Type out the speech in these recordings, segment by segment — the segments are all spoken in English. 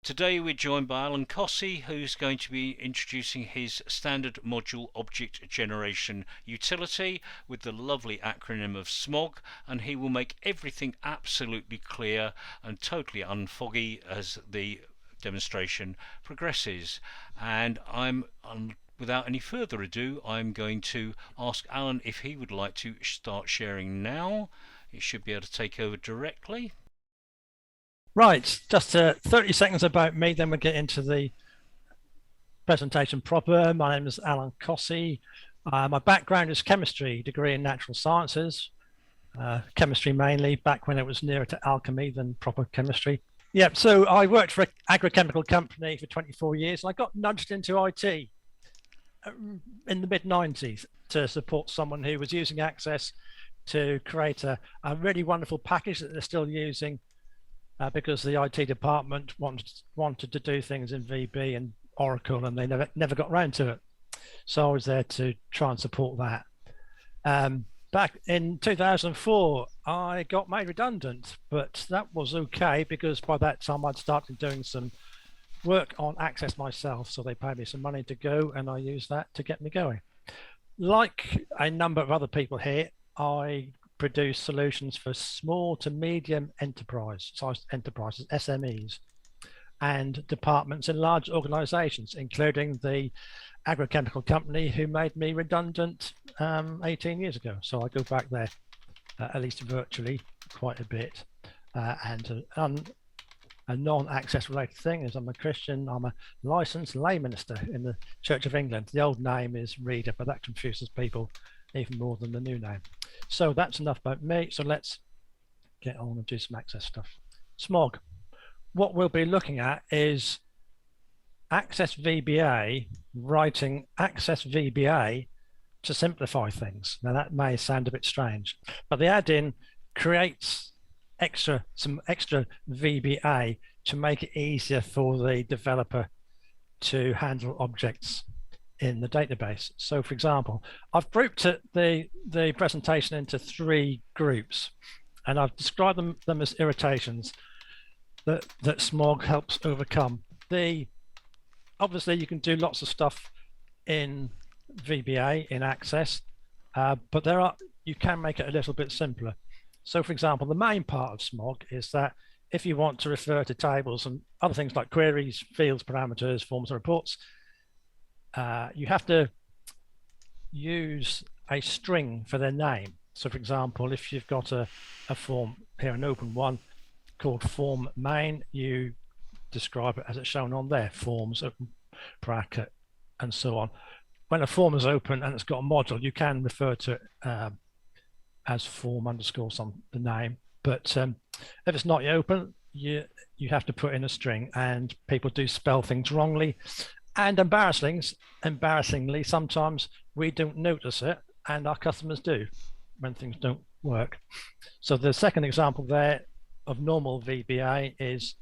Today we're joined by Alan Cossey, who's going to be introducing his standard module object generation utility with the lovely acronym of SMOG, and he will make everything absolutely clear and totally unfoggy as the demonstration progresses. And without any further ado, I'm going to ask Alan if he would like to start sharing now. He should be able to take over directly. Right, just 30 seconds about me, then we'll get into the presentation proper. My name is Alan Cossey. My background is chemistry, degree in natural sciences, chemistry mainly, back when it was nearer to alchemy than proper chemistry. Yeah, so I worked for an agrochemical company for 24 years, and I got nudged into IT in the mid-90s to support someone who was using Access to create a really wonderful package that they're still using. Because the IT department wanted to do things in VB and Oracle, and they never got around to it. So I was there to try and support that. Back in 2004, I got made redundant, but that was okay because by that time I'd started doing some work on Access myself. So they paid me some money to go, and I used that to get me going. Like a number of other people here, I produce solutions for small to medium sized enterprises, SMEs, and departments in large organizations, including the agrochemical company who made me redundant 18 years ago. So I go back there, at least virtually, quite a bit. And a non-access related thing is I'm a Christian, I'm a licensed lay minister in the Church of England. The old name is Reader, but that confuses people even more than the new name. So that's enough about me. So let's get on and do some Access stuff. SMOG. What we'll be looking at is Access VBA, writing Access VBA to simplify things. Now that may sound a bit strange, but the add-in creates some extra VBA to make it easier for the developer to handle objects in the database. So for example, I've grouped the presentation into 3 groups, and I've described them as irritations that SMOG helps overcome. Obviously you can do lots of stuff in VBA, in Access, but you can make it a little bit simpler. So for example, the main part of SMOG is that if you want to refer to tables and other things like queries, fields, parameters, forms, and reports, you have to use a string for their name. So for example, if you've got a form here, an open one called form main, you describe it as it's shown on there, forms, open bracket, and so on. When a form is open and it's got a module, you can refer to it as form underscore the name. But if it's not open, you have to put in a string, and people do spell things wrongly. And embarrassingly, sometimes we don't notice it, and our customers do when things don't work. So the second example there of normal VBA is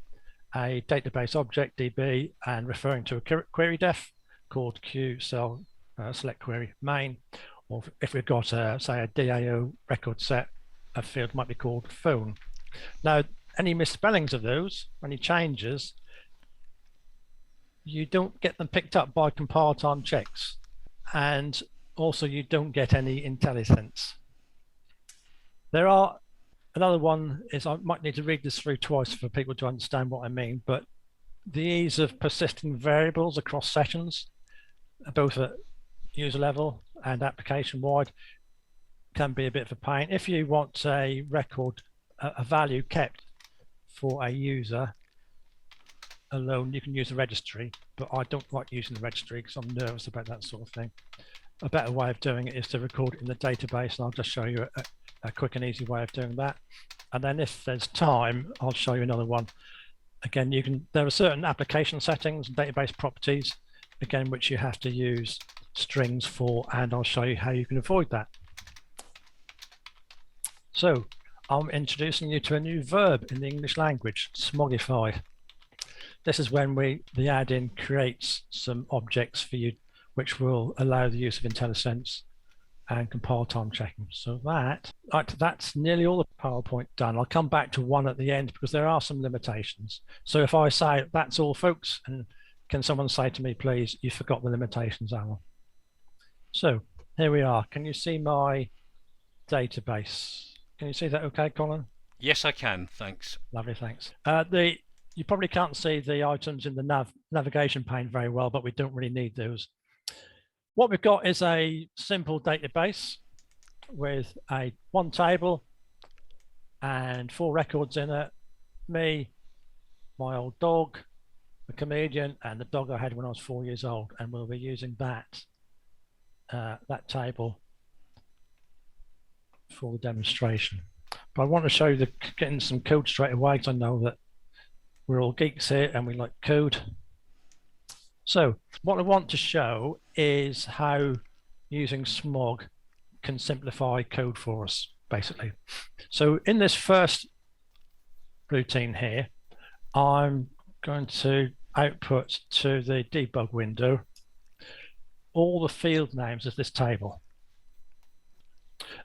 a database object DB and referring to a query def called Q cell select query main, or if we've got say a DAO record set, a field might be called phone. Now, any misspellings of those, any changes, you don't get them picked up by compile time checks, and also you don't get any Intellisense. Another one is, I might need to read this through twice for people to understand what I mean, but the ease of persisting variables across sessions, both at user level and application wide, can be a bit of a pain. If you want a record, a value kept for a user alone, you can use the registry, but I don't like using the registry because I'm nervous about that sort of thing. A better way of doing it is to record it in the database, and I'll just show you a quick and easy way of doing that. And then if there's time, I'll show you another one. Again, there are certain application settings and database properties, again, which you have to use strings for, and I'll show you how you can avoid that. So I'm introducing you to a new verb in the English language, smogify. This is when the add-in creates some objects for you, which will allow the use of Intellisense and compile time checking. So that's nearly all the PowerPoint done. I'll come back to one at the end because there are some limitations. So if I say that's all, folks, and can someone say to me, please, you forgot the limitations, Alan? So here we are. Can you see my database? Can you see that okay, Colin? Yes, I can. Thanks. Lovely, thanks. You probably can't see the items in the navigation pane very well, but we don't really need those. What we've got is a simple database with one table and 4 records in it. Me, my old dog, the comedian, and the dog I had when I was 4 years old. And we'll be using that table for the demonstration. But I want to show you getting some code straight away because I know that we're all geeks here and we like code. So what I want to show is how using SMOG can simplify code for us, basically. So in this first routine here, I'm going to output to the debug window all the field names of this table.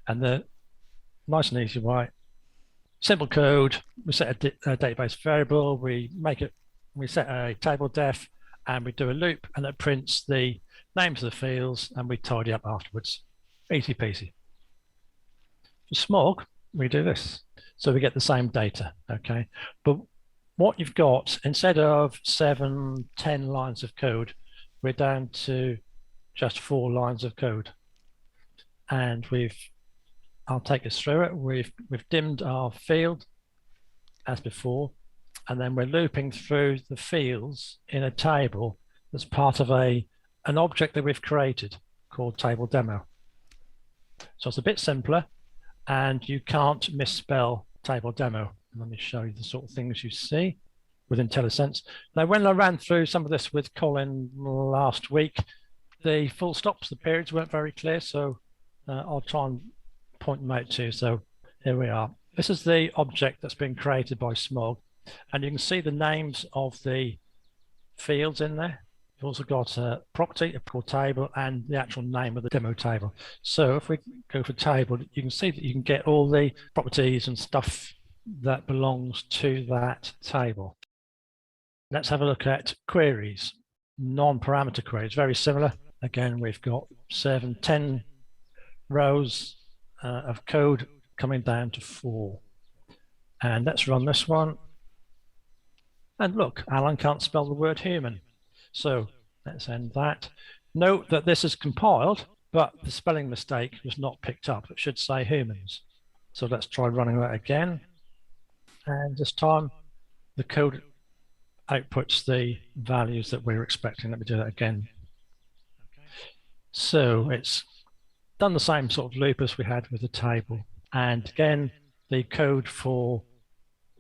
And the nice and easy way, simple code, we set a database variable, we set a table def, and we do a loop, and it prints the names of the fields, and we tidy up afterwards. Easy peasy. For SMOG, we do this. So we get the same data, okay? But what you've got, instead of 7, 10 lines of code, we're down to just 4 lines of code. And I'll take us through it. We've dimmed our field as before, and then we're looping through the fields in a table that's part of an object that we've created called table demo. So it's a bit simpler, and you can't misspell table demo. Let me show you the sort of things you see with Intellisense. Now, when I ran through some of this with Colin last week, the full stops, the periods weren't very clear, so I'll try and point them out to you. So here we are. This is the object that's been created by SMOG, and you can see the names of the fields in there. You've also got a property, a core table, and the actual name of the demo table. So if we go for table, you can see that you can get all the properties and stuff that belongs to that table. Let's have a look at queries, non-parameter queries, very similar. Again, we've got 7, 10 rows of code coming down to 4. And let's run this one. And look, Alan can't spell the word human. So let's end that. Note that this is compiled, but the spelling mistake was not picked up. It should say humans. So let's try running that again. And this time the code outputs the values that we're expecting. Let me do that again. So it's done the same sort of loop as we had with the table. And again, the code for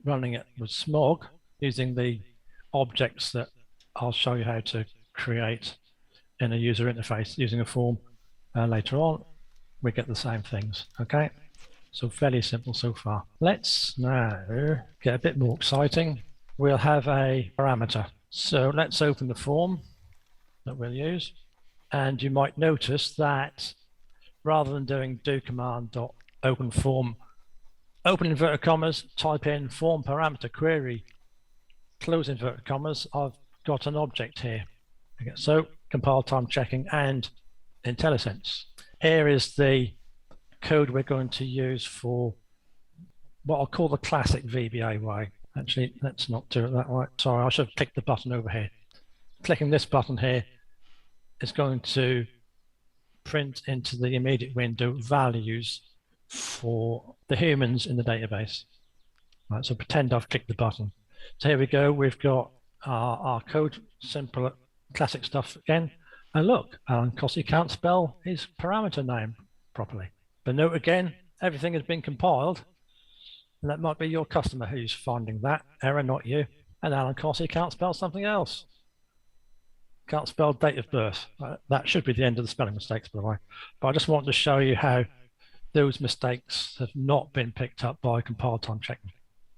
running it with SMOG using the objects that I'll show you how to create in a user interface using a form later on, we get the same things, okay? So fairly simple so far. Let's now get a bit more exciting. We'll have a parameter. So let's open the form that we'll use. And you might notice that rather than doing do command dot open form, open inverted commas, type in form parameter query, close inverted commas, I've got an object here. Okay, so compile time checking and Intellisense. Here is the code we're going to use for what I'll call the classic VBA way. Actually, let's not do it that way. Sorry, I should have clicked the button over here. Clicking this button here is going to print into the immediate window values for the humans in the database. Right, so pretend I've clicked the button. So here we go. We've got our code, simple, classic stuff again. And look, Alan Cossey can't spell his parameter name properly. But note again, everything has been compiled. And that might be your customer who's finding that error, not you. And Alan Cossey can't spell something else. Can't spell date of birth. That should be the end of the spelling mistakes, by the way. But I just wanted to show you how those mistakes have not been picked up by compile time checking.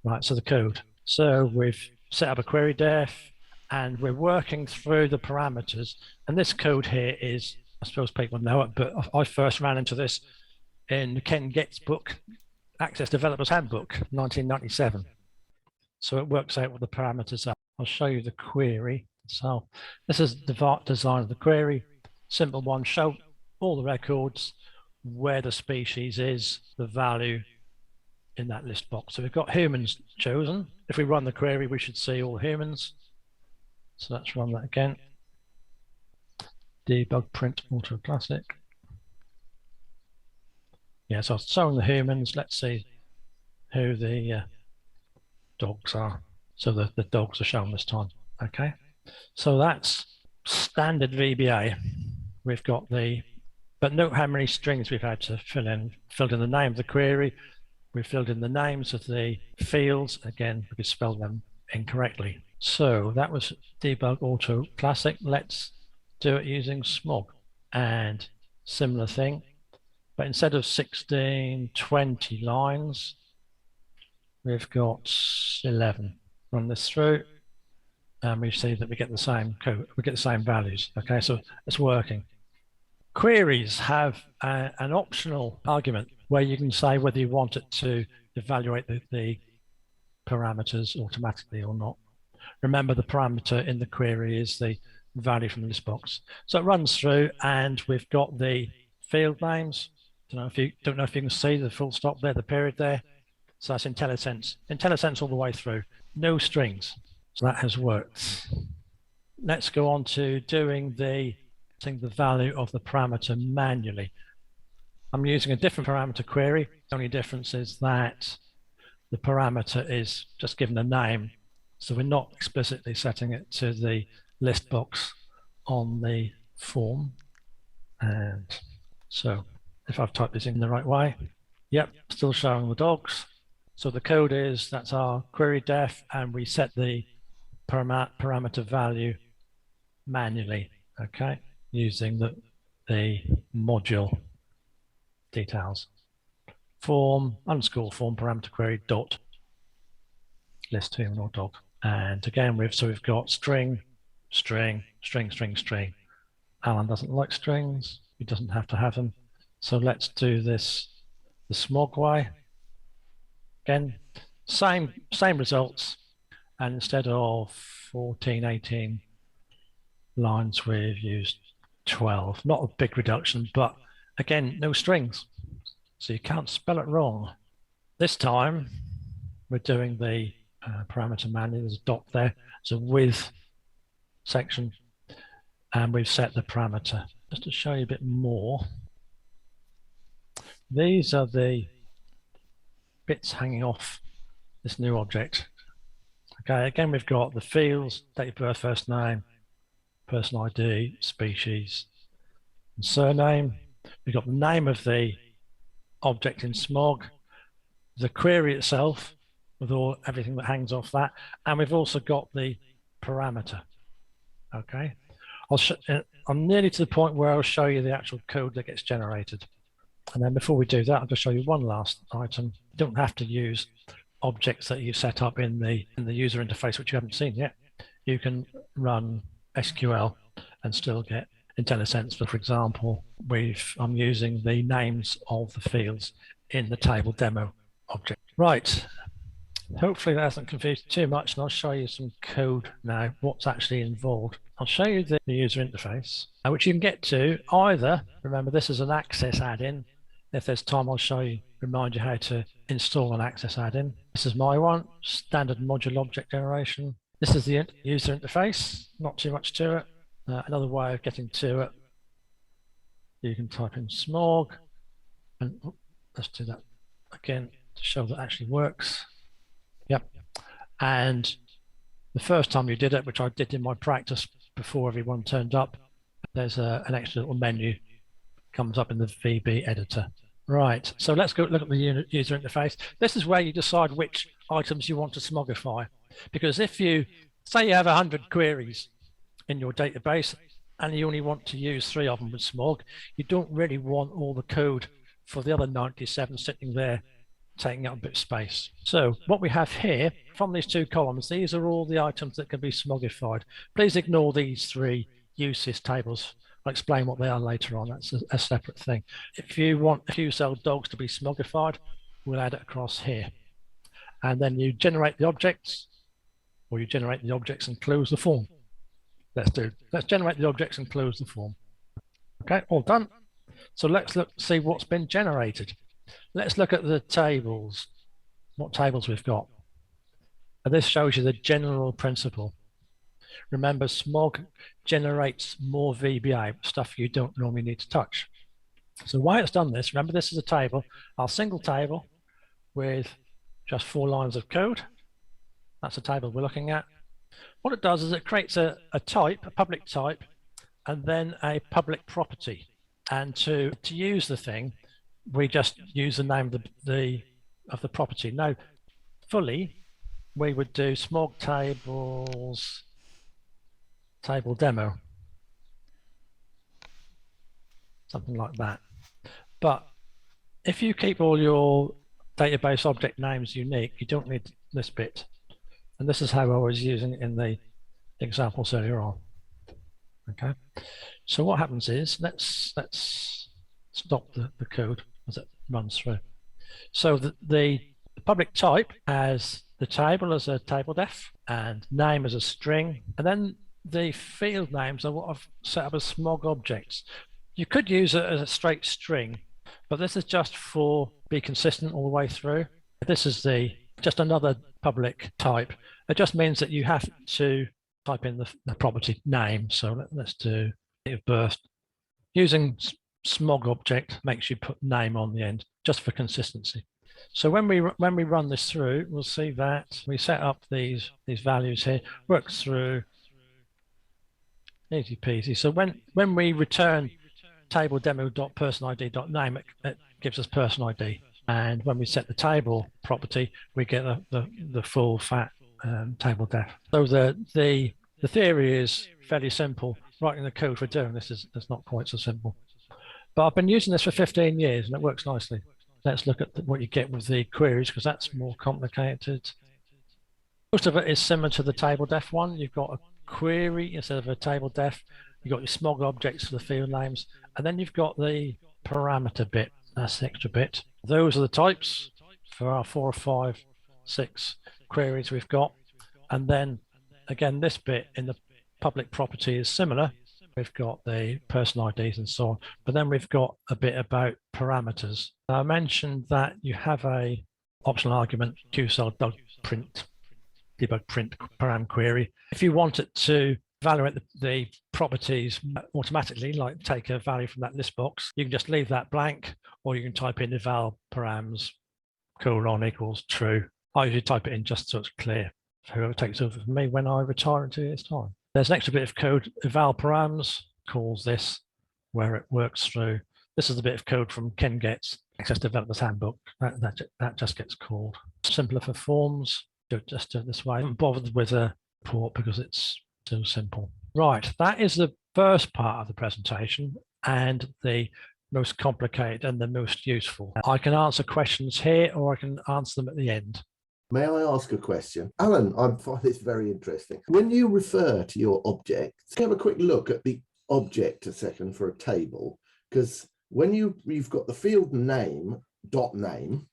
Right, so the code. So we've set up a query def, and we're working through the parameters. And this code here is I suppose people know it, but I first ran into this in Ken Gett's book, Access Developers Handbook, 1997. So it works out what the parameters are. I'll show you the query. So this is the design of the query. Simple one, show all the records, where the species is, the value in that list box. So we've got humans chosen. If we run the query, we should see all humans. So let's run that again. Debug print auto classic. Yeah, so showing the humans, let's see who the dogs are. So the dogs are shown this time. Okay, so that's standard VBA. We've got but note how many strings we've had to fill in. Filled in the name of the query. We filled in the names of the fields. Again, we spelled them incorrectly. So that was debug auto classic. Let's do it using SMOG. And similar thing, but instead of 16, 20 lines, we've got 11. Run this through, and we see that we get the same code, we get the same values. Okay, so it's working. Queries have an optional argument where you can say whether you want it to evaluate the parameters automatically or not. Remember, the parameter in the query is the value from the list box. So it runs through, and we've got the field names. Don't know if you can see the full stop there, the period there. So that's Intellisense. Intellisense all the way through. No strings. So that has worked. Let's go on to doing the value of the parameter manually. I'm using a different parameter query. The only difference is that the parameter is just given a name. So we're not explicitly setting it to the list box on the form. And so if I've typed this in the right way, yep, still showing the dogs. So the code is, that's our query def, and we set the parameter value manually, okay, using the module details. Form _ form parameter query dot list human or dog. And again, we've got string, string, string, string, string. Alan doesn't like strings. He doesn't have to have them. So let's do this the SMOG way. Again, same results. And instead of 14, 18 lines, we've used 12. Not a big reduction, but again, no strings. So you can't spell it wrong. This time, we're doing the parameter manually. There's a dot there. So with section, and we've set the parameter. Just to show you a bit more, these are the bits hanging off this new object. Okay, again, we've got the fields, date of birth, first name, person ID, species, and surname. We've got the name of the object in SMOG, the query itself with everything that hangs off that, and we've also got the parameter. Okay, I'm nearly to the point where I'll show you the actual code that gets generated. And then before we do that, I'll just show you one last item. You don't have to use objects that you set up in the user interface, which you haven't seen yet. You can run SQL and still get Intellisense. For example, I'm using the names of the fields in the table demo object. Right. Hopefully that hasn't confused too much, and I'll show you some code now, what's actually involved. I'll show you the user interface, which you can get to either, remember this is an Access add-in. If there's time, I'll remind you how to install an Access add-in. This is my one, standard module object generation. This is the user interface, not too much to it. Another way of getting to it, you can type in SMOG, and let's do that again to show that it actually works. Yep. And the first time you did it, which I did in my practice before everyone turned up, there's an extra little menu comes up in the VB editor. Right, so let's go look at the user interface. This is where you decide which items you want to smogify. Because if you, say you have 100 queries in your database and you only want to use 3 of them with SMOG, you don't really want all the code for the other 97 sitting there taking up a bit of space. So what we have here from these 2 columns, these are all the items that can be smogified. Please ignore these 3 uses tables I'll explain what they are later on. That's a separate thing. If you sell dogs to be smogified, we'll add it across here. And then you generate the objects, or you generate the objects and close the form. Let's generate the objects and close the form. Okay, all done. So let's see what's been generated. Let's look at the tables, what tables we've got. And this shows you the general principle. Remember, SMOG generates more VBA, stuff you don't normally need to touch. So why it's done this, remember this is a table, our single table with just 4 lines of code. That's the table we're looking at. What it does is it creates a type, a public type, and then a public property. And to use the thing, we just use the name of the property. Now, fully, we would do SMOG tables table demo, something like that. But if you keep all your database object names unique, you don't need this bit. And this is how I was using it in the examples earlier on. Okay, so what happens is let's stop the code as it runs through. So the public type has the table as a table def and name as a string, and then the field names are what I've set up as SMOG objects. You could use it as a straight string, but this is just for be consistent all the way through. This is just another public type. It just means that you have to type in the property name. So let's do date of birth. Using SMOG object makes you put name on the end just for consistency. So when we run this through, we'll see that we set up these values here, works through, easy peasy. So when we return table demo.personid.name, it gives us person ID. And when we set the table property, we get the full fat table def. So the theory is fairly simple. Writing the code for doing this is not quite so simple. But I've been using this for 15 years and it works nicely. Let's look at what you get with the queries, because that's more complicated. Most of it is similar to the table def one. You've got a query instead of a table def. You've got your SMOG objects for the field names, and then you've got the parameter bit. That's the extra bit. Those are the types for our 4 or 5, 6 queries we've got. And then again, this bit in the public property is similar. We've got the person IDs and so on, but then we've got a bit about parameters. Now, I mentioned that you have a optional argument qsol.print debug print param query. If you want it to evaluate the properties automatically, like take a value from that list box, you can just leave that blank, or you can type in eval params colon equals true. I usually type it in just so it's clear for whoever takes over from me when I retire in 2 years' time. There's an extra bit of code, eval params calls this, where it works through. This is the bit of code from Ken Get's Access Developer's Handbook. That just gets called. Simpler for forms, just do it this way. I'm bothered with a port because it's so simple. Right, that is the first part of the presentation and the most complicated and the most useful. I can answer questions here or I can answer them at the end. May I ask a question? Alan, I find this very interesting. When you refer to your objects, have a quick look at the object a second for a table, because when you've got the field name, .name,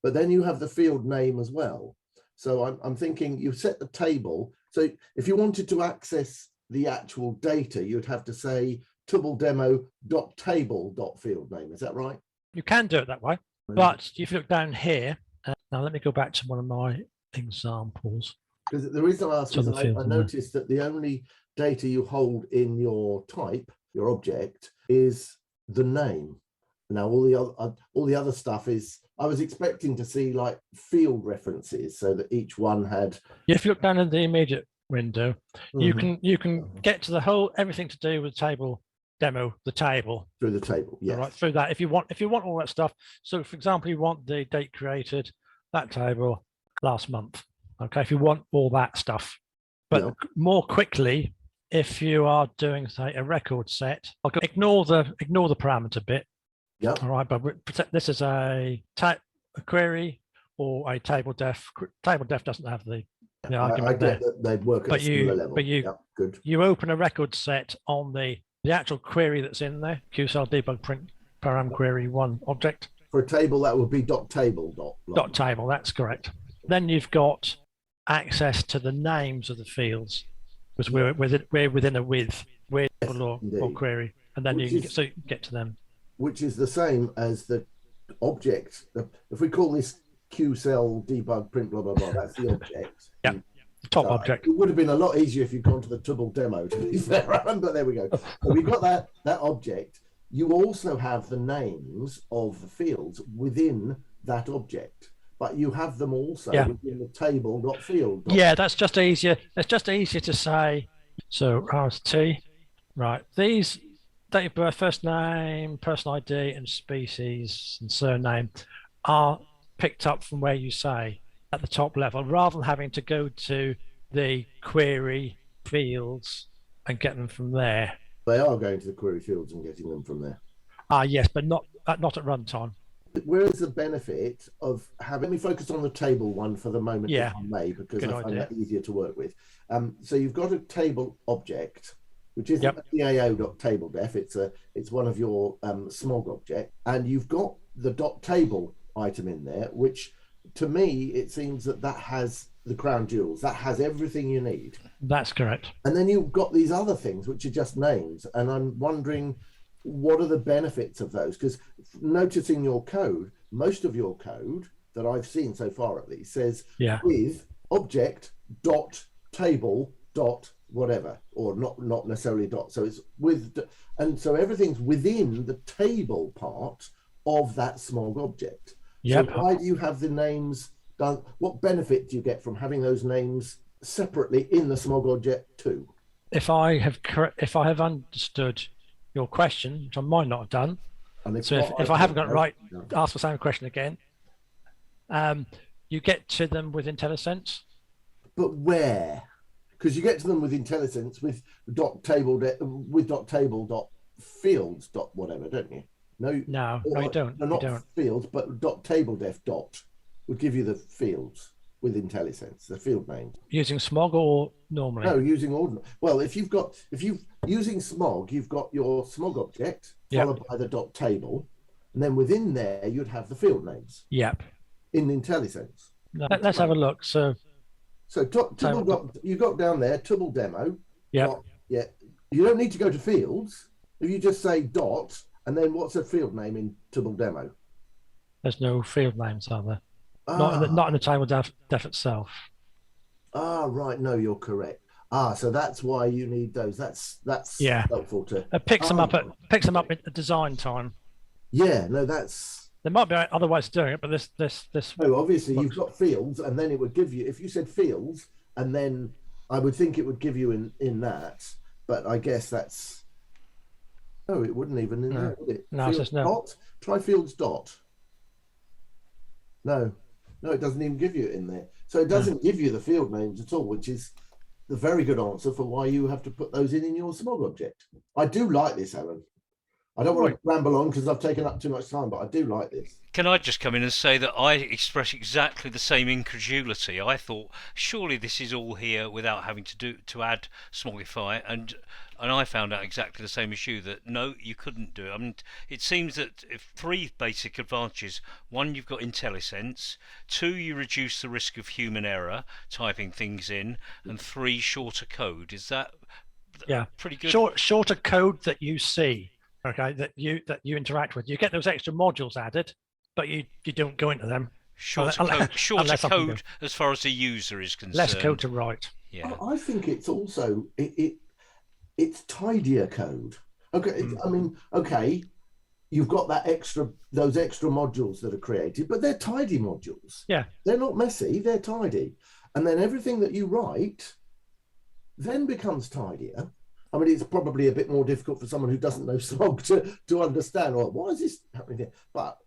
but then you have the field name as well. So I'm thinking you set the table. So if you wanted to access the actual data, you'd have to say tubbledemo.table.field name. Is that right? You can do it that way, but if you look down here, now let me go back to one of my examples. Because the reason I asked is I noticed that the only data you hold in your type, your object, is the name. Now all the other stuff is, I was expecting to see like field references so that each one had. If you look down in the immediate window, you can get to the whole everything to do with table demo, the table through the table, yeah, right through that. If you want all that stuff. So for example, you want the date created, that table last month. Okay, if you want all that stuff, but more quickly, if you are doing say a record set, I'll ignore the parameter bit. Yeah. All right, but this is a query or a table def. Table def doesn't have the argument I get that they'd work at a similar level. But you open a record set on the the actual query that's in there, QCell debug print param query one object. For a table, that would be .table. Dot table, that's correct. Then you've got access to the names of the fields, because we're within a with or query, and then you can get to them. Which is the same as the object. If we call this QCell debug print blah blah blah, that's the object. Yeah, the top object. It would have been a lot easier if you'd gone to the Tubble demo, to be fair, but there we go. So we've got that object. You also have the names of the fields within that object, but you have them also within the table.field. Yeah, that's just easier. It's just easier to say. So RST, right? These date of birth, first name, person ID, and species and surname are picked up from where you say at the top level, rather than having to go to the query fields and get them from there. They are going to the query fields and getting them from there. Yes, but not at runtime. Where is the benefit of having? Let me focus on the table one for the moment, if I may, because I find that easier to work with. So you've got a table object, which isn't a CAO.tabledef. It's one of your SMOG object, and you've got the .table item in there, which to me it seems that has the crown jewels. That has everything you need. That's correct. And then you've got these other things which are just names, and I'm wondering what are the benefits of those? Because noticing your code, most of your code that I've seen so far at least says with object dot table dot whatever, or not necessarily dot. So it's with, and so everything's within the table part of that SMOG object. So why do you have the names done? What benefit do you get from having those names separately in the SMOG object too? If I have understood your question, which I might not have done, and so if I haven't got it right, ask the same question again. You get to them with Intellisense. But where? Because you get to them with Intellisense with table fields whatever, don't you? No, you don't. No, not fields, but tabledef would give you the fields with Intellisense, the field name. Using SMOG or normally? No, using ordinary. Well, if you using SMOG, you've got your SMOG object followed by the .table, and then within there you'd have the field names. Yep. In Intellisense. Let's have a look. So you got down there Tubble demo. Yeah. Yeah. You don't need to go to fields. If you just say dot, and then what's a field name in Tubble demo? There's no field names, are there? Not in the table def itself. Right. No, you're correct. So that's why you need those. That's helpful to. It picks them up at the design time. Yeah. No, that's. There might be other ways of doing it, but this. No, obviously you've got fields, and then it would give you. If you said fields, and then I would think it would give you in that. But I guess that's. No, it wouldn't even in there, would it? No, fields no. Dot. Try fields dot. No, it doesn't even give you it in there. So it doesn't give you the field names at all, which is the very good answer for why you have to put those in your SMOG object. I do like this, Alan. I don't want to ramble on because I've taken up too much time, but I do like this. Can I just come in and say that I express exactly the same incredulity? I thought surely this is all here without having to add Smogify, and I found out exactly the same as you, that no, you couldn't do it. I mean, it seems that if three basic advantages: one, you've got Intellisense; two, you reduce the risk of human error typing things in; and three, shorter code. Is that pretty good? Shorter code that you see. Okay, that you interact with. You get those extra modules added, but you don't go into them. Shorter code as far as the user is concerned. Less code to write. Yeah, I think it's also it's tidier code. Okay, I mean, okay, you've got those extra modules that are created, but they're tidy modules. Yeah, they're not messy. They're tidy, and then everything that you write then becomes tidier. I mean, it's probably a bit more difficult for someone who doesn't know SMOG to understand, or why is this happening here? But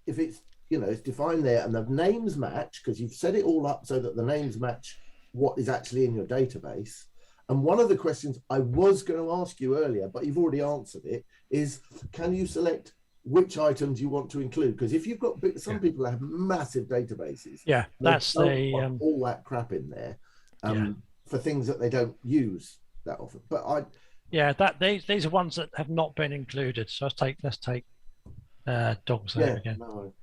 if it's, it's defined there and the names match, because you've set it all up so that the names match what is actually in your database. And one of the questions I was going to ask you earlier, but you've already answered it, is can you select which items you want to include? Because if you've got, some people have massive databases. Yeah, that's all that crap in there for things that they don't use that often. But Yeah, these are ones that have not been included. So let's take dogs out again. No,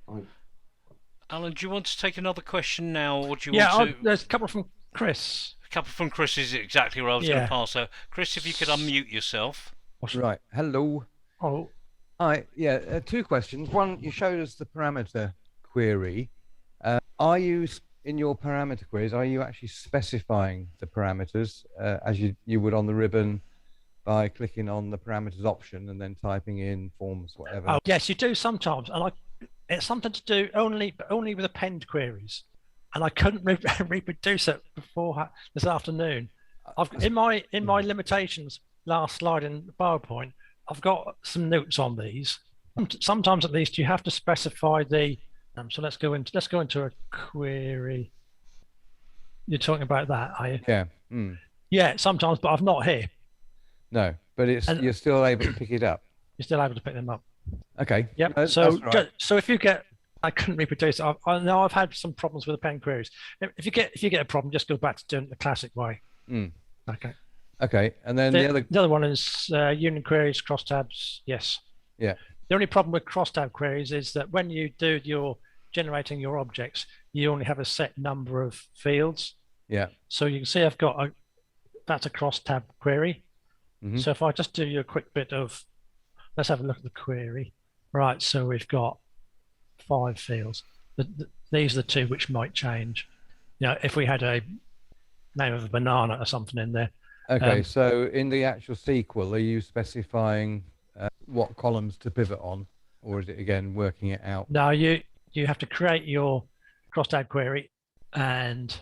Alan, do you want to take another question now, or do you Yeah, want to? there's a couple from Chris. A couple from Chris is exactly where I was going to pass. So, Chris, if you could unmute yourself. Right. Hello. Oh, Hi. Yeah. Two questions. One, you showed us the parameter query. Are you in your parameter queries? Are you actually specifying the parameters as you would on the ribbon by clicking on the parameters option and then typing in forms, whatever? oh yes, you do sometimes, and it's something to do only with append queries, and I couldn't reproduce it before this afternoon. In my limitations last slide in PowerPoint, I've got some notes on these. Sometimes, at least, you have to specify the. So let's go into a query. You're talking about that, are you? Yeah. Yeah, sometimes, but I've not here. No, but you're still able to pick it up. You're still able to pick them up. Okay. Yep. No, so right. so if you get, I couldn't reproduce it. I know I've had some problems with append queries. If you get a problem, just go back to doing it the classic way. Okay. Okay, and then the other one is union queries, crosstabs. Yes. Yeah. The only problem with crosstab queries is that when you do your generating your objects, you only have a set number of fields. Yeah. So you can see I've got that's a crosstab query. So if I just do you a quick bit of, let's have a look at the query. Right. So we've got 5 fields. These are the 2 which might change. You know, if we had a name of a banana or something in there. Okay, so in the actual SQL, are you specifying what columns to pivot on, or is it again working it out? No, you have to create your crosstab query, and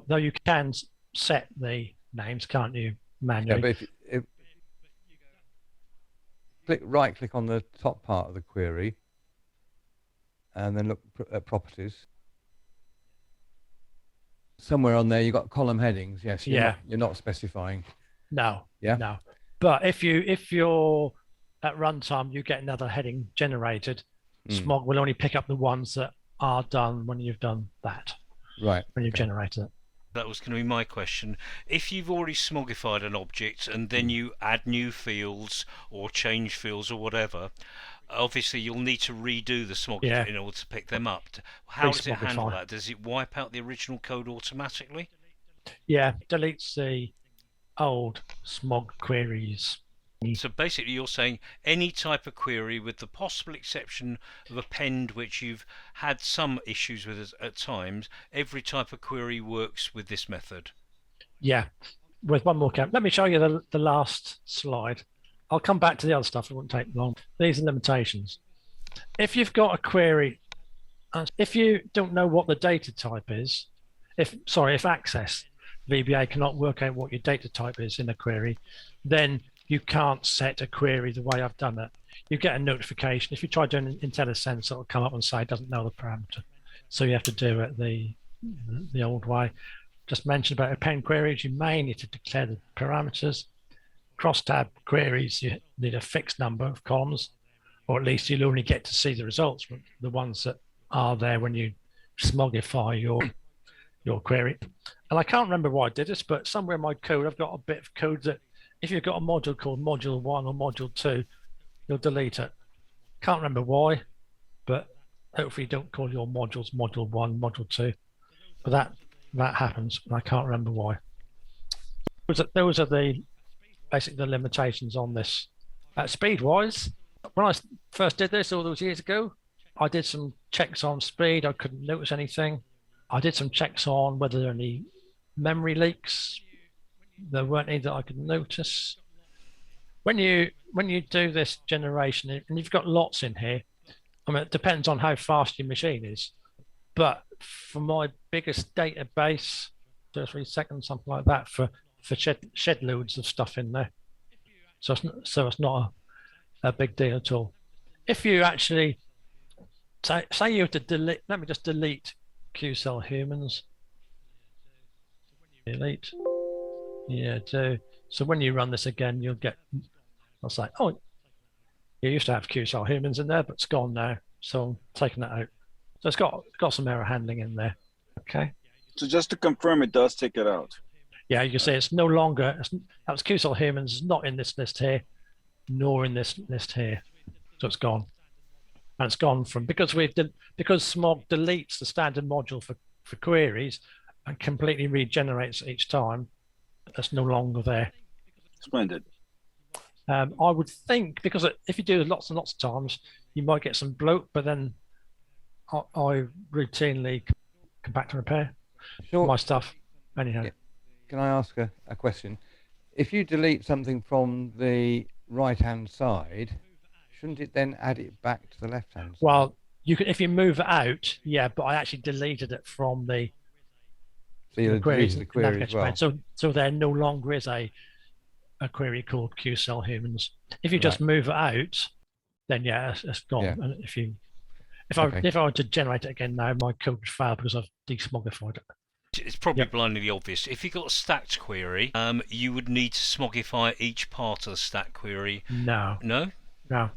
though you can set the names, can't you, manually? Yeah, but if right click on the top part of the query, and then look at properties. Somewhere on there, you've got column headings. Yes. You're not specifying. No. Yeah. No. But if you're at runtime, you get another heading generated. SMOG will only pick up the ones that are done when you've done that. Right. When you've generated it. That was going to be my question. If you've already smogified an object and then you add new fields or change fields or whatever, obviously you'll need to redo the SMOG in order to pick them up. How does it handle that? Does it wipe out the original code automatically? Yeah, deletes the old SMOG queries. So basically you're saying any type of query, with the possible exception of append, which you've had some issues with at times, every type of query works with this method? Yeah, with one more count. Let me show you the last slide. I'll come back to the other stuff. It won't take long. These are limitations. If you've got a query, if you don't know what the data type is, if Access VBA cannot work out what your data type is in a query, then you can't set a query the way I've done it. You get a notification. If you try doing Intellisense, it'll come up and say it doesn't know the parameter. So you have to do it the old way. Just mentioned about append queries, you may need to declare the parameters. Crosstab queries, you need a fixed number of columns, or at least you'll only get to see the results, the ones that are there when you smogify your query. And I can't remember why I did this, but somewhere in my code, I've got a bit of code that if you've got a module called module 1 or module 2, you'll delete it. Can't remember why, but hopefully you don't call your modules module 1, module 2. But that happens, and I can't remember why. Those are basically the limitations on this. Speed-wise, when I first did this all those years ago, I did some checks on speed. I couldn't notice anything. I did some checks on whether there are any memory leaks. There weren't any that I could notice. When you do this generation, and you've got lots in here, I mean, it depends on how fast your machine is. But for my biggest database, 2 or 3 seconds, something like that, for shed loads of stuff in there. So it's not a big deal at all. If you actually say you have to delete, let me just delete QCell humans. Delete. Yeah, do. So when you run this again, you'll get, I'll say, oh, you used to have QCell humans in there, but it's gone now. So I'm taking that out. So it's got some error handling in there. Okay. So just to confirm, it does take it out. Yeah, you can see it's no longer, that was QSOL humans, not in this list here, nor in this list here. So it's gone. And it's gone from, because SMOG deletes the standard module for queries and completely regenerates each time, that's no longer there. Splendid. I would think, because if you do lots and lots of times, you might get some bloat, but then I routinely compact and repair my stuff. Anyhow. Yeah. Can I ask a question? If you delete something from the right-hand side, shouldn't it then add it back to the left-hand side? Well, you can, if you move it out, yeah, but I actually deleted it from the queries the query as well. So there no longer is a query called QSOL humans. If you just move it out, then yeah, it's gone. Yeah. And if I were to generate it again now, my code would fail because I've de-smogified it. It's probably blindly obvious. If you've got a stacked query, you would need to smogify each part of the stacked query. No. No? No.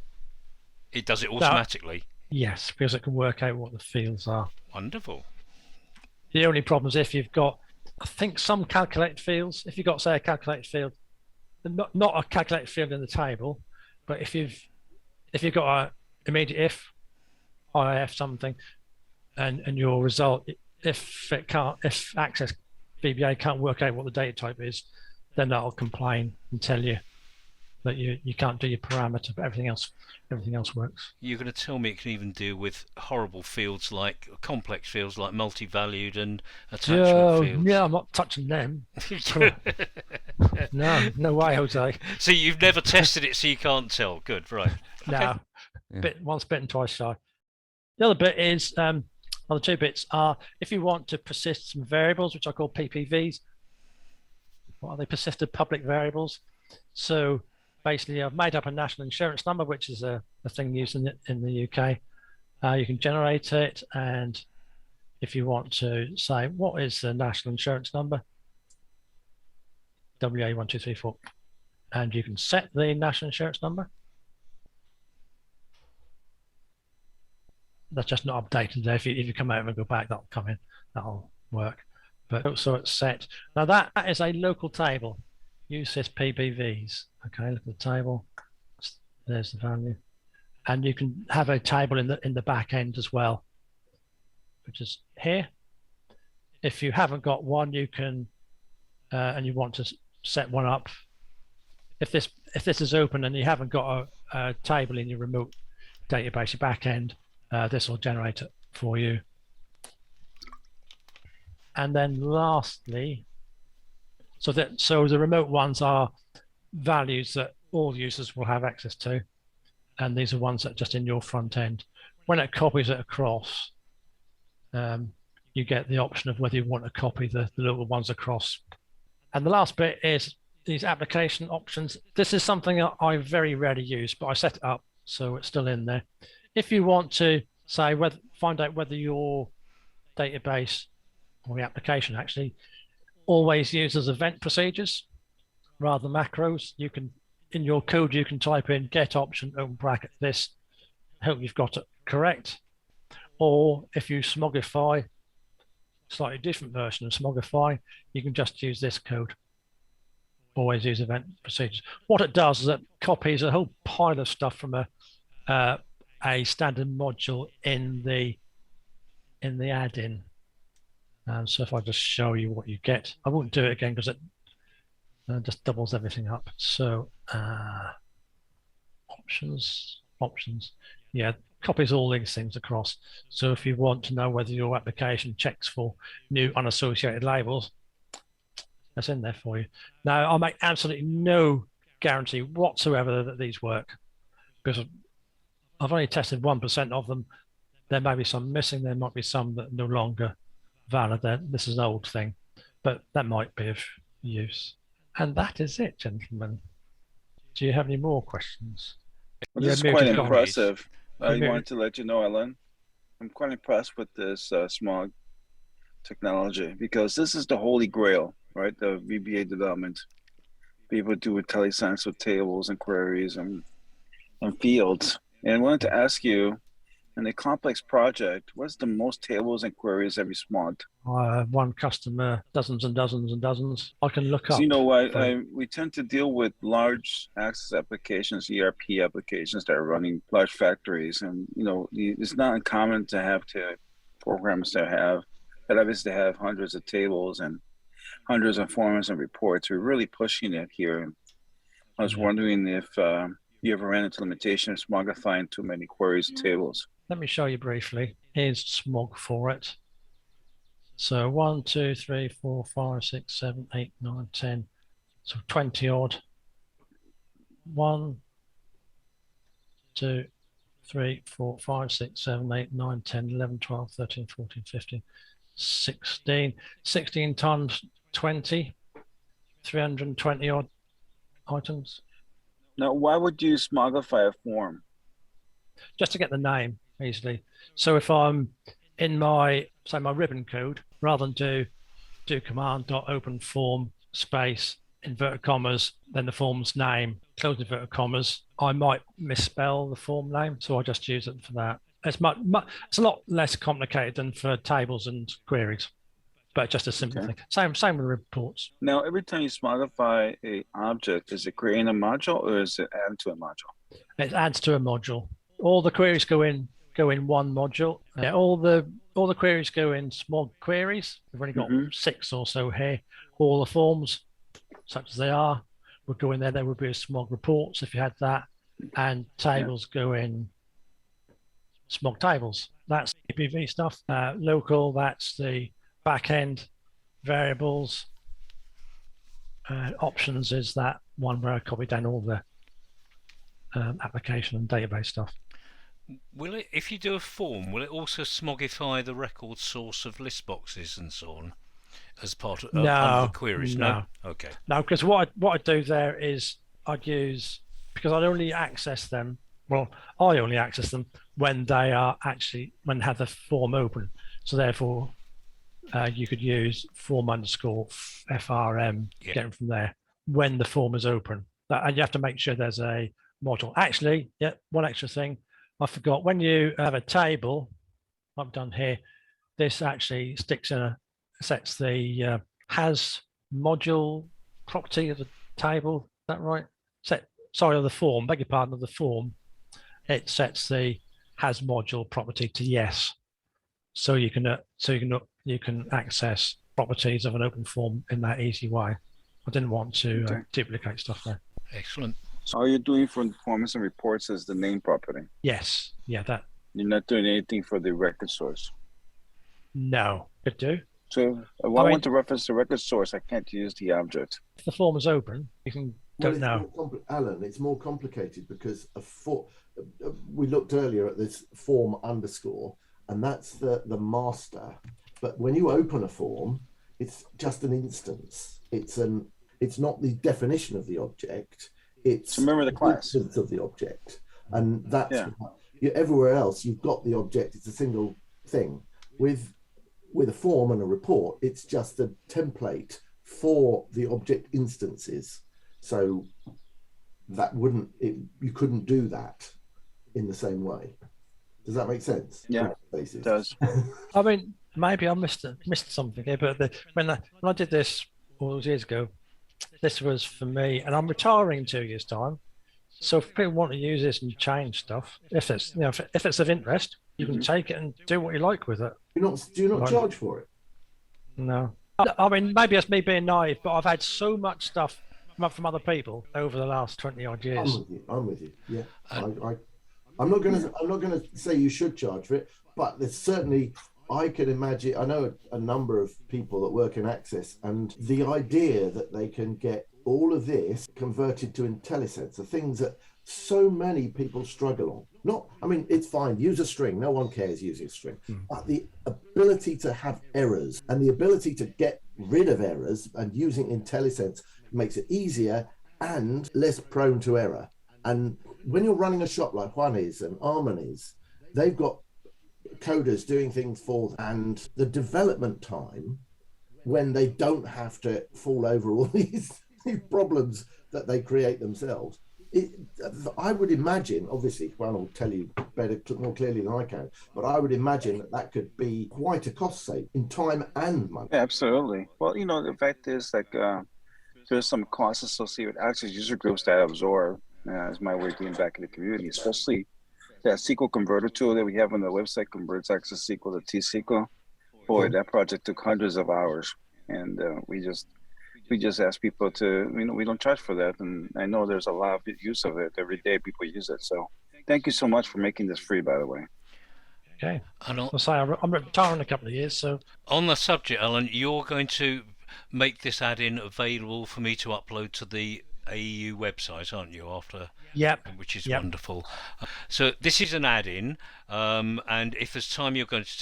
It does it automatically? Yes, because it can work out what the fields are. Wonderful. The only problem is if you've got, I think, some calculated fields. If you've got, say, a calculated field, not a calculated field in the table, but if you've got a immediate if something, and your result, if Access VBA can't work out what the data type is, then that'll complain and tell you that you can't do your parameter, but everything else works. You're going to tell me it can even deal with horrible fields like complex fields like multivalued and attachment fields? Yeah, I'm not touching them. No way, Jose. So you've never tested it, so you can't tell. Good, right? No, once bitten, twice shy. The other bit is other two bits are if you want to persist some variables, which I call PPVs. What are they? Persisted public variables. So basically, I've made up a national insurance number, which is a thing used in the UK. You can generate it, and if you want to say what is the national insurance number, WA1234, and you can set the national insurance number. That's just not updated there. If you come out and go back, that'll come in. That'll work. But so it's set. Now that is a local table. USysPBVs. Okay, look at the table. There's the value, and you can have a table in the back end as well, which is here. If you haven't got one, you can, and you want to set one up. If this is open and you haven't got a table in your remote database, your back end, this will generate it for you. And then lastly, so the remote ones are values that all users will have access to, and these are ones that are just in your front end. When it copies it across, you get the option of whether you want to copy the little ones across. And the last bit is these application options. This is something that I very rarely use, but I set it up so it's still in there. If you want to say find out whether your database or the application actually always uses event procedures rather than macros, you can, in your code, you can type in get option open bracket this, hope you've got it correct. Or if you smogify, slightly different version of smogify, you can just use this code. Always use event procedures. What it does is it copies a whole pile of stuff from a standard module in the add-in. So if I just show you what you get, I won't do it again because it just doubles everything up. So options, yeah, copies all these things across. So if you want to know whether your application checks for new unassociated labels, that's in there for you. Now, I'll make absolutely no guarantee whatsoever that these work because I've only tested 1% of them. There may be some missing. There might be some that are no longer valid. This is an old thing, but that might be of use. And that is it, gentlemen. Do you have any more questions? Well, this is quite impressive. I wanted to let you know, Alan, I'm quite impressed with this SMOG technology because this is the holy grail, right? The VBA development. Be able to do Intellisense with tables and queries and fields. And I wanted to ask you, in a complex project, what's the most tables and queries have you smogged? One customer, dozens and dozens and dozens. I can look up. You know, we tend to deal with large access applications, ERP applications that are running large factories, and you know, it's not uncommon to have programs that obviously have hundreds of tables and hundreds of forms and reports. We're really pushing it here. I was wondering if you ever ran into limitation of smogifying too many queries and tables. Let me show you briefly. Here's SMOG for it. So 1, 2, 3, 4, 5, 6, 7, 8, 9, 10. So 20 odd. 1, 2, 3, 4, 5, 6, 7, 8, 9, 10, 11, 12, 13, 14, 15, 16. 16 times 20, 320 odd items. Now, why would you smogify a form? Just to get the name easily. So if I'm in my, say, my ribbon code, rather than do command.open form space inverted commas, then the form's name, close inverted commas, I might misspell the form name, so I just use it for that. It's it's a lot less complicated than for tables and queries, but just a simple thing. Same with reports. Now, every time you smogify a object, is it creating a module or is it added to a module? It adds to a module. All the queries go in one module. Yeah, all the queries go in SMOG queries. We've only got 6 or so here. All the forms, such as they are, would go in there. There would be a SMOG reports if you had that, and tables go in SMOG tables. That's EPV stuff. Local, that's the back end variables. Options is that one where I copy down all the application and database stuff. Will it, if you do a form, will it also smogify the record source of list boxes and so on as part of under the queries? No. Okay. No, because what I do there is I'd use, because I'd only access them. Well, I only access them when they are when have the form open. So therefore, you could use form underscore FRM, get them from there when the form is open. And you have to make sure there's a module. Actually, one extra thing. I forgot, when you have a table, I've done here, this actually sets the has module property of the table. Is that right? Of the form, beg your pardon, of the form. It sets the has module property to yes. So you can access properties of an open form in that easy way. I didn't want to duplicate stuff there. Excellent. So all you're doing for performance and reports is the name property? Yes. Yeah, that. You're not doing anything for the record source? No, could do. So if I want to reference the record source, I can't use the object. If the form is open, you can Alan, it's more complicated because we looked earlier at this form underscore, and that's the master. But when you open a form, it's just an instance. It's not the definition of the object. It's remember the class of the object, and that's everywhere else you've got the object. It's a single thing. With a form and a report, it's just a template for the object instances. So that you couldn't do that in the same way. Does that make sense? Yeah, it does. I mean, maybe I missed something here, but when I did this all those years ago, this was for me, and I'm retiring in 2 years' time. So if people want to use this and change stuff, if it's of interest, you can take it and do what you like with it. Do you not charge for it? No. I mean, maybe that's me being naive, but I've had so much stuff from other people over the last 20 odd years. I'm with you. Yeah. I'm not going to say you should charge for it, but there's certainly, I can imagine, I know a number of people that work in Access, and the idea that they can get all of this converted to Intellisense, the things that so many people struggle on. It's fine, use a string, no one cares using a string, but the ability to have errors and the ability to get rid of errors and using Intellisense makes it easier and less prone to error. And when you're running a shop like Juan is and Armin is, they've got coders doing things for them, and the development time when they don't have to fall over all these problems that they create themselves I would imagine, obviously, Juan will tell you better, more clearly than I can, but I would imagine that could be quite a cost save in time and money. Yeah, absolutely. Well, the fact is, like, there's some costs associated with access user groups that I absorb as my way of being back in the community, especially that SQL converter tool that we have on the website converts access SQL to T-SQL. Boy, that project took hundreds of hours, and we just ask people to, we don't charge for that, and I know there's a lot of use of it every day. People use it, so thank you so much for making this free, by the way. Okay. I'll say I'm retiring in a couple of years, so. On the subject, Alan, you're going to make this add-in available for me to upload to the AEU website, aren't you? After, yep, which is wonderful. So this is an add-in, and if there's time, you're going to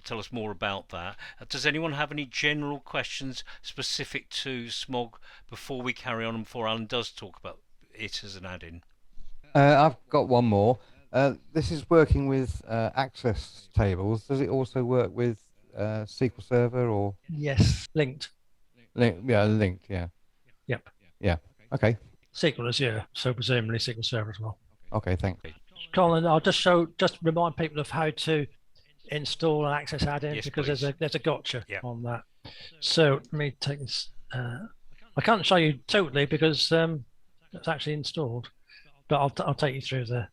tell us more about that. Does anyone have any general questions specific to SMOG before we carry on and before Alan does talk about it as an add-in? I've got one more. This is working with access tables. Does it also work with SQL Server or? Yes, linked. Linked, yeah. Yep. Yeah. Okay. SQL Azure, so presumably SQL Server as well. Okay, thanks. Colin, I'll just remind people of how to install an access add-in, because please. there's a gotcha on that. So let me take this. I can't show you totally because it's actually installed, but I'll take you through the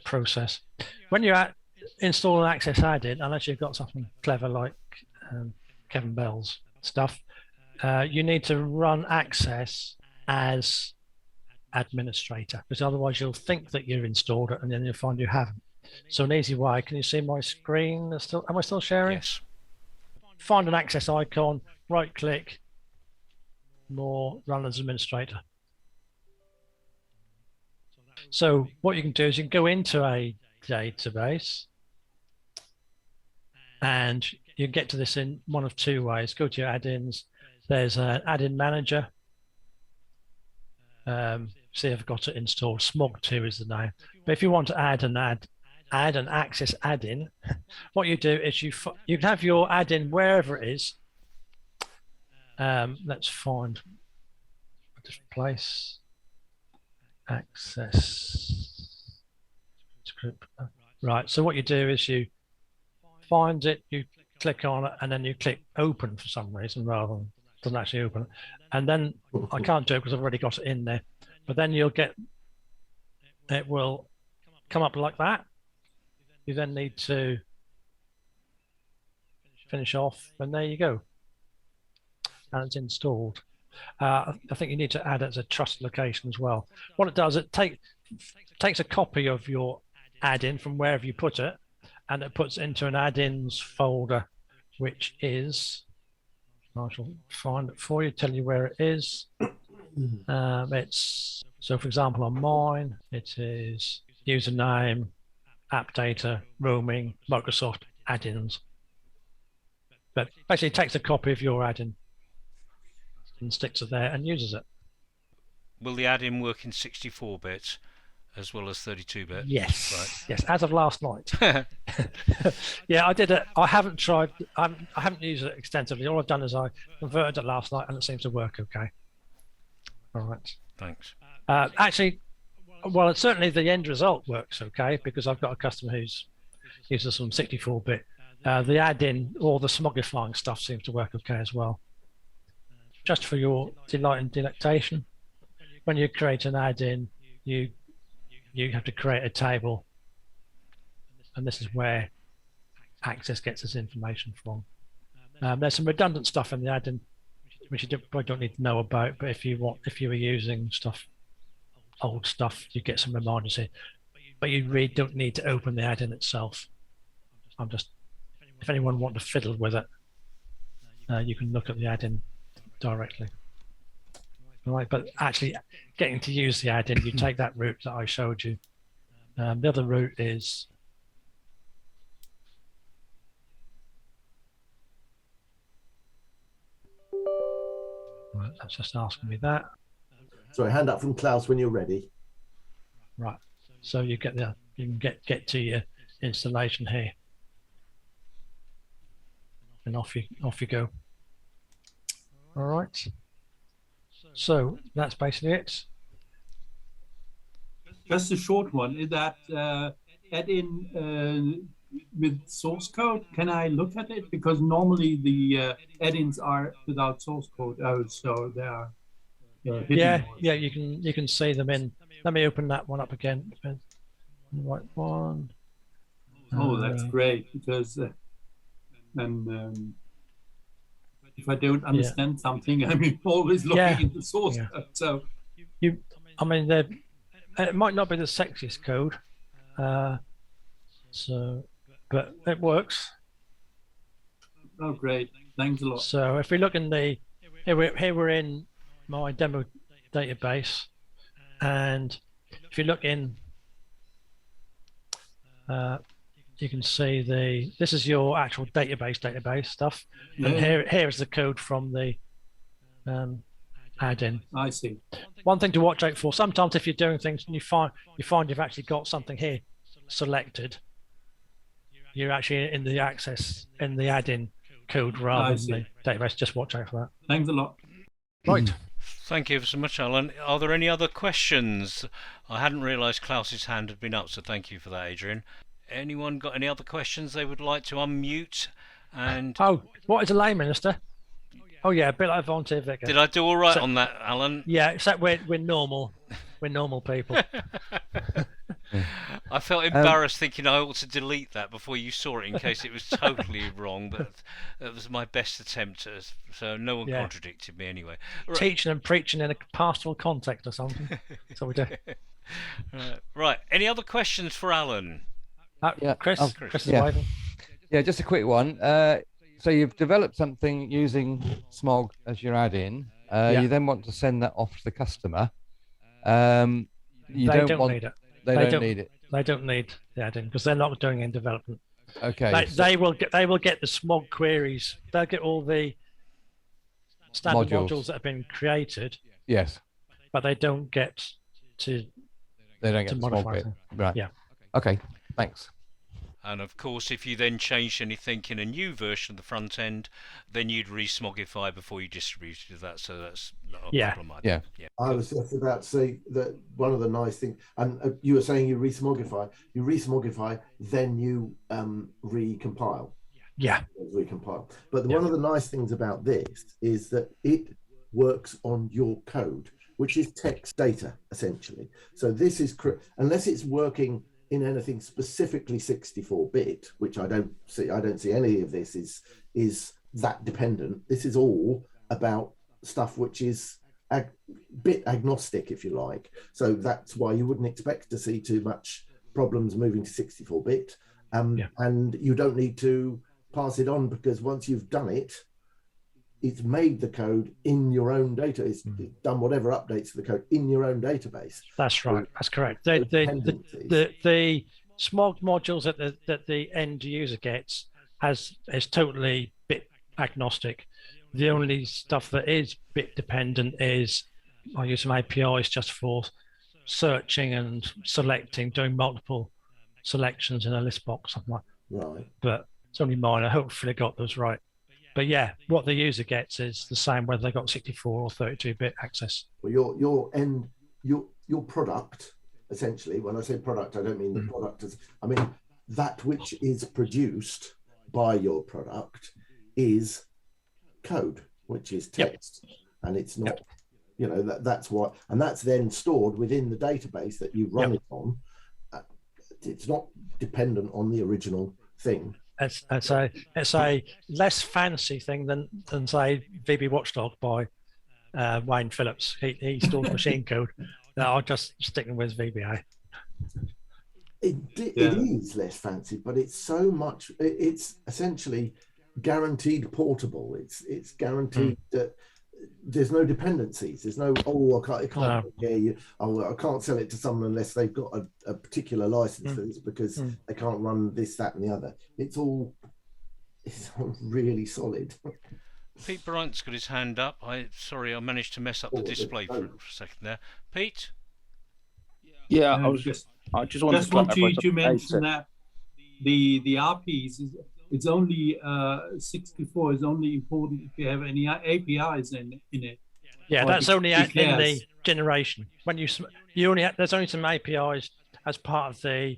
process. When you're install an access add-in, unless you've got something clever like Kevin Bell's stuff, you need to run access as administrator, because otherwise you'll think that you've installed it and then you'll find you haven't. So an easy way, can you see my screen? Am I still sharing? Yes. Find an access icon, right click, more, run as administrator. So what you can do is you can go into a database and you get to this in one of two ways. Go to your add-ins. There's an add-in manager. See if I've got it installed. SMOG2 is the name. But if you want to add an access add-in, what you do is you can have your add-in wherever it is. Let's find a different place. Access group. Right. So what you do is you find it, you click on it, and then you click open for some reason rather than doesn't actually open it. And then I can't do it because I've already got it in there. But then you'll get, it will come up like that. You then need to finish off, and there you go. And it's installed. I think you need to add it as a trust location as well. What it does, it takes a copy of your add-in from wherever you put it, and it puts it into an add-ins folder, which is, I shall find it for you, tell you where it is. It's, so for example, on mine, it is username, app data, roaming, Microsoft add-ins. But basically it takes a copy of your add-in and sticks it there and uses it. Will the add-in work in 64-bit as well as 32-bit? Yes. Right. Yes, as of last night. Yeah, I did it. I haven't tried. I haven't used it extensively. All I've done is I converted it last night, and it seems to work okay. All right. Thanks. Actually, well, it's certainly the end result works okay, because I've got a customer who's uses some 64-bit. The add-in, all the smogifying stuff seems to work okay as well. Just for your delight and delectation, when you create an add-in, you have to create a table, and this is where Access gets its information from. There's some redundant stuff in the add-in which you probably don't need to know about, but if you were using old stuff, you get some reminders here. But you really don't need to open the add-in itself. If anyone wants to fiddle with it, you can look at the add-in directly. All right, but actually getting to use the add-in, you take that route that I showed you. The other route is right, that's just asking me that. Sorry, hand up from Klaus when you're ready. Right, so you can get to your installation here, and off you go. All right. So that's basically it. just a short one. Is that add in with source code? Can I look at it? Because normally the add-ins are without source code. Oh, so they are hidden. Yeah. You can see them in. Let me open that one up again. The right one. Oh, that's great, because if I don't understand something, I'm always looking at the source code. So I mean, it might not be the sexiest code, but it works. Oh, great! Thanks a lot. So if we look in the here we're in my demo database, and if you look in, you can see this is your actual database stuff, and here is the code from the add-in. I see. One thing to watch out for: sometimes if you're doing things and you find you've actually got something here selected, you're actually in the add-in code rather than the database. Just watch out for that. Thanks a lot. Right. Thank you so much, Alan. Are there any other questions? I hadn't realised Klaus's hand had been up, so thank you for that, Adrian. Anyone got any other questions they would like to unmute? And what is a lay minister? Oh yeah, a bit like a volunteer vicar. Did I do all right on that, Alan? Yeah, except we're normal. We're normal people. I felt embarrassed thinking I ought to delete that before you saw it in case it was totally wrong, but it was my best attempt, so no one contradicted me anyway. Right. Teaching and preaching in a pastoral context or something. That's what we do. Right. Any other questions for Alan? Chris is waving. Yeah, just a quick one. So you've developed something using SMOG as your add-in. You then want to send that off to the customer. They don't need it. They don't need it. They don't need the add-in because they're not doing any development. Okay. They will get the SMOG queries. They'll get all the standard modules that have been created. Yes. But they don't get to. They don't get to modify it. Right. Yeah. Okay. Thanks. And of course, if you then changed anything in a new version of the front end, then you'd Rees-Mogg-ify before you distributed that. So that's not a problem. Yeah. I was just about to say that one of the nice things, and you were saying you Rees-Mogg-ify, then you recompile. Yeah. Recompile. But one of the nice things about this is that it works on your code, which is text data essentially. So this is unless it's working in anything specifically 64-bit, which I don't see any of this is that dependent. This is all about stuff which is bit agnostic, if you like. So that's why you wouldn't expect to see too much problems moving to 64-bit. And you don't need to pass it on, because once you've done it, it's made the code in your own data. It's done whatever updates to the code in your own database. That's right. That's correct. The SMOG modules that the end user gets is totally bit agnostic. The only stuff that is bit dependent is I use some APIs just for searching and selecting, doing multiple selections in a list box, something like that. Right. But it's only minor. Hopefully I got those right. But yeah, what the user gets is the same whether they got 64 or 32-bit access. Well, your product, essentially, when I say product, I don't mean the product I mean that which is produced by your product is code, which is text, and it's not, that's what, and that's then stored within the database that you run it on. It's not dependent on the original thing. It's a less fancy thing than say VB Watchdog by Wayne Phillips. He stores machine code. I'll just stick with VBA. It is less fancy, but it's so much. It's essentially guaranteed portable. It's guaranteed that there's no dependencies. There's no I can't sell it to someone unless they've got a particular license for this, because they can't run this, that, and the other. It's all really solid. Pete Bryant's got his hand up. Sorry, I managed to mess up the display for a second there. Pete? Yeah, I just wanted to mention that the RPs it's only 64 is only important if you have any APIs in it. Yeah, that's only in declares. the generation. When you only there's only some APIs as part of the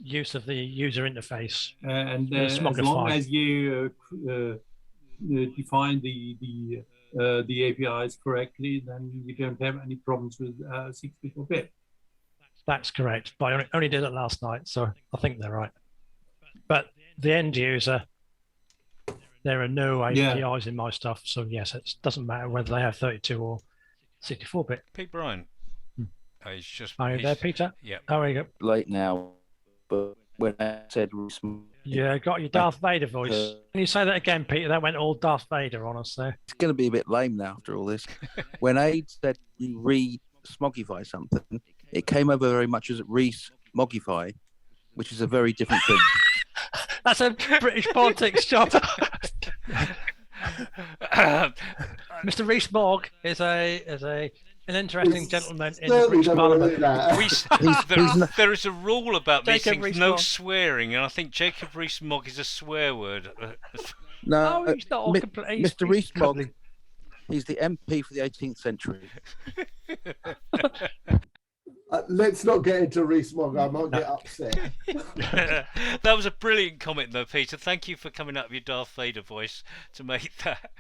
use of the user interface. And as long as you define the APIs correctly, then you don't have any problems with 64-bit. That's correct. But I only did it last night, so I think they're right. But the end user, there are no APIs in my stuff, so yes, it doesn't matter whether they have 32 or 64-bit. Pete Bryant. He's just. Are you there, Peter? Yeah. Oh, there you go. Late now, but when I said yeah, got your Darth Vader voice. Can you say that again, Peter? That went all Darth Vader on us there. It's going to be a bit lame now after all this. When Aid said Re-smogify something, it came over very much as Rees-Mogg-ify, which is a very different thing. That's a British politics job. Mr. Rees-Mogg is an interesting gentleman in the British Parliament. There is a rule about these Jacob things, no Rees-Mogg. swearing, and I think Jacob Rees-Mogg is a swear word. No, he's not all complete. Mr. Rees-Mogg, he's the MP for the 18th century. Let's not get into Rees-Mogg. I might get upset. That was a brilliant comment, though, Peter. Thank you for coming up with your Darth Vader voice to make that.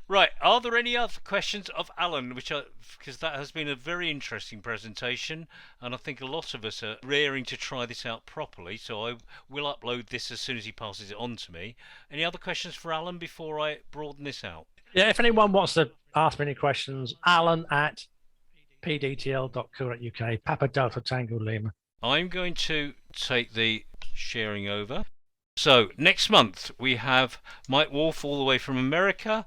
Right, are there any other questions of Alan? Because that has been a very interesting presentation, and I think a lot of us are raring to try this out properly. So I will upload this as soon as he passes it on to me. Any other questions for Alan before I broaden this out? Yeah, if anyone wants to ask me any questions, alan@pdtl.co.uk, Papa Delta Tango Lima. I'm going to take the sharing over. So next month we have Mike Wolfe all the way from America,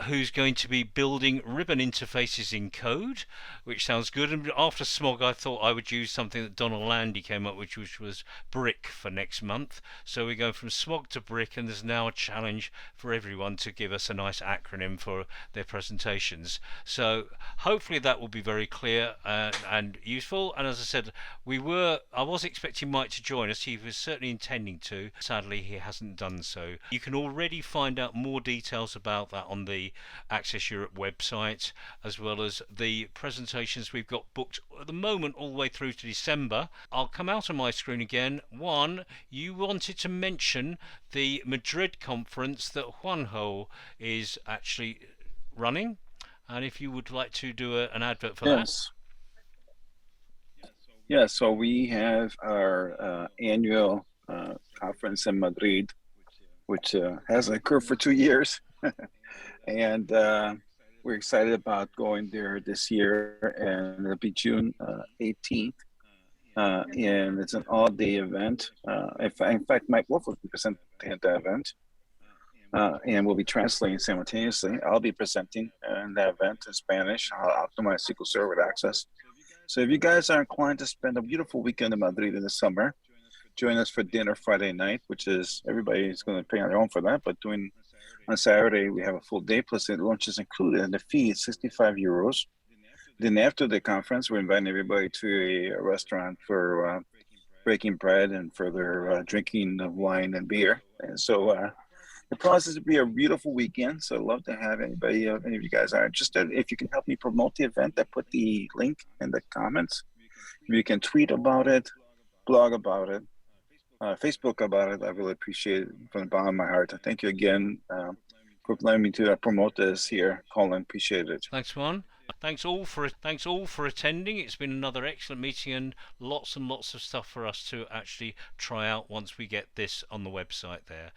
who's going to be building ribbon interfaces in code, which sounds good. And after SMOG, I thought I would use something that Donald Landy came up with, which was brick for next month. So we go from SMOG to brick, and there's now a challenge for everyone to give us a nice acronym for their presentations. So hopefully that will be very clear and useful. And as I said, I was expecting Mike to join us. He was certainly intending to. Sadly, he hasn't done so. You can already find out more details about that on the Access Europe website, as well as the presentations we've got booked at the moment all the way through to December. I'll come out on my screen again. One, you wanted to mention the Madrid conference that Juanjo is actually running, and if you would like to do an advert for that. Yeah, so we have our annual conference in Madrid, which has occurred for 2 years. And we're excited about going there this year, and it'll be June 18th. And it's an all-day event. In fact, Mike Wolfe will be presenting at the event, and we'll be translating simultaneously. I'll be presenting in the event in Spanish. I'll optimize SQL Server with Access. So if you guys are inclined to spend a beautiful weekend in Madrid in the summer, join us for dinner Friday night, which is everybody's going to pay on their own for that, but on Saturday, we have a full day, plus the lunch is included, and the fee is 65 euros. Then after the conference, we're inviting everybody to a restaurant for breaking bread and further drinking of wine and beer. And so the process will be a beautiful weekend. So I'd love to have any of you guys are interested. If you can help me promote the event, I put the link in the comments. If you can tweet about it, blog about it, Facebook about it, I really appreciate it from the bottom of my heart. Thank you again for allowing me to promote this here, Colin. Appreciate it. Thanks, Juan. Thanks all for attending. It's been another excellent meeting, and lots of stuff for us to actually try out once we get this on the website there.